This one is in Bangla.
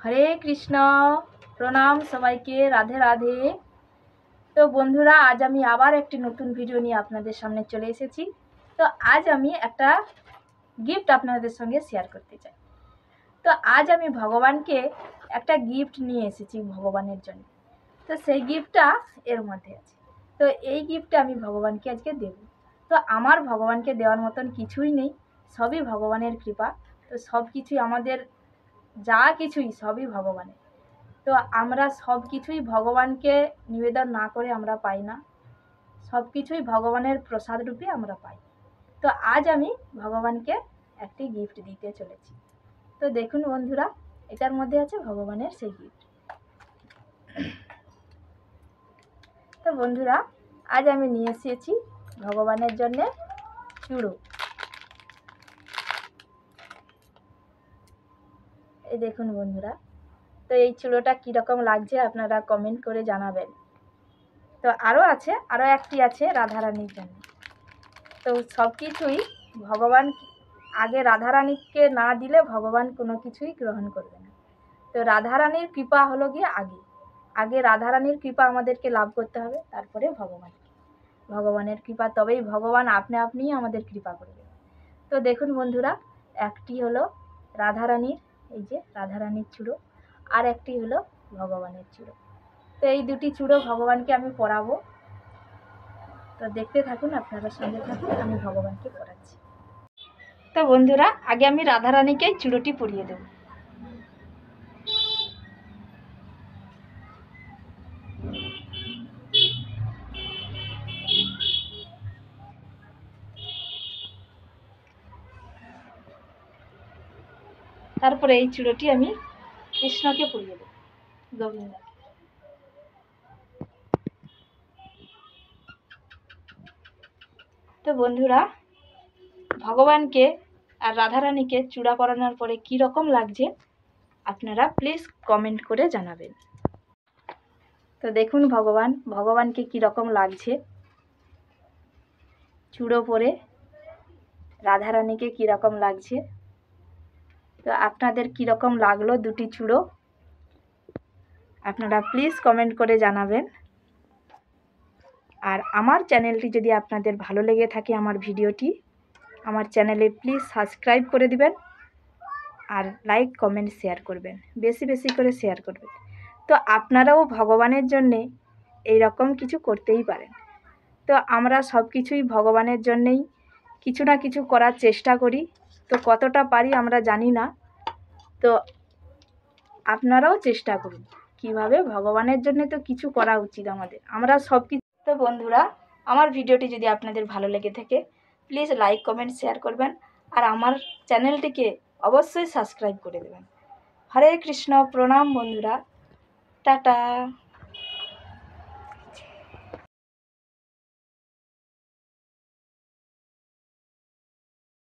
হরে কৃষ্ণ। প্রণাম সবাইকে, রাধে রাধে। তো বন্ধুরা, আজ আমি আবার একটি নতুন ভিডিও নিয়ে আপনাদের সামনে চলে এসেছি। তো আজ আমি একটা গিফট আপনাদের সঙ্গে শেয়ার করতে চাই। তো আজ আমি ভগবানকে একটা গিফট নিয়ে এসেছি ভগবানের জন্য। তো সেই গিফটটা এর মধ্যে আছে। তো এই গিফটটা আমি ভগবানকে আজকে দেব। তো আমার ভগবানকে দেওয়ার মতন কিছুই নেই, সবই ভগবানের কৃপা। তো সব কিছুই আমাদের, যা কিছুই সবই ভগবানের। তো আমরা সব কিছুই ভগবানকে নিবেদন না করে আমরা পাই না, সব কিছুই ভগবানের প্রসাদ রূপে আমরা পাই। তো আজ আমি ভগবানকে একটি গিফট দিতে চলেছি। তো দেখুন বন্ধুরা, এটার মধ্যে আছে ভগবানের সেই গিফট। তো বন্ধুরা, আজ আমি নিয়ে এসেছি ভগবানের জন্য চূড়ো। এই দেখুন বন্ধুরা, তো এই চূড়োটা কীরকম লাগছে আপনারা কমেন্ট করে জানাবেন। তো আরও আছে, আরও একটি আছে রাধারানীর জন্য। তো সব কিছুই ভগবান, আগে রাধারানীকে না দিলে ভগবান কোনো কিছুই গ্রহণ করবে না। তো রাধারানীর কৃপা হলো গিয়ে আগে রাধারানীর কৃপা আমাদেরকে লাভ করতে হবে, তারপরে ভগবানের কৃপা, তবেই ভগবান আপনিই আমাদের কৃপা করবে। তো দেখুন বন্ধুরা, একটি হলো রাধারানীর, এই যে রাধারানীর চূড়ো, আর একটি হলো ভগবানের চূড়ো। তো এই দুটি চূড়ো ভগবানকে আমি পরাবো। তো দেখতে থাকুন, আপনারা সঙ্গে থাকুন, আমি ভগবানকে পরাচ্ছি। তো বন্ধুরা, আগে আমি রাধারানীকে চূড়োটি পরিয়ে দেব। তারপরে এই চূড়োটি আমি কৃষ্ণকে পরিয়ে দেব, গোবিন্দ। তো বন্ধুরা, ভগবানকে আর রাধারানীকে চূড়া পরানোর পরে কি রকম লাগছে আপনারা প্লিজ কমেন্ট করে জানাবেন। তো দেখুন ভগবানকে কি রকম লাগছে চূড়ো পরে, রাধারানীকে কি রকম লাগছে। তো আপনাদের কি রকম লাগলো দুটি চূড়ো আপনারা প্লিজ কমেন্ট করে জানাবেন। আর আমার চ্যানেলটি যদি আপনাদের ভালো লেগে থাকে, আমার ভিডিওটি, আমার চ্যানেলে প্লিজ সাবস্ক্রাইব করে দিবেন, আর লাইক কমেন্ট শেয়ার করবেন, বেশি বেশি করে শেয়ার করবেন। তো আপনারাও ভগবানের জন্যে এই রকম কিছু করতেই পারেন। তো আমরা সব কিছুই ভগবানের জন্যেই কিছু না কিছু করার চেষ্টা করি। তো কতটা পারি আমরা জানি না, তো আপনারাও চেষ্টা করুন কিভাবে ভগবানের জন্য তো কিছু করা উচিত আমাদের, আমরা সব কিছু। তো বন্ধুরা, আমার ভিডিওটি যদি আপনাদের ভালো লেগে থাকে প্লিজ লাইক কমেন্ট শেয়ার করবেন, আর আমার চ্যানেলটিকে অবশ্যই সাবস্ক্রাইব করে দেবেন। হরে কৃষ্ণ। প্রণাম বন্ধুরা, টাটা।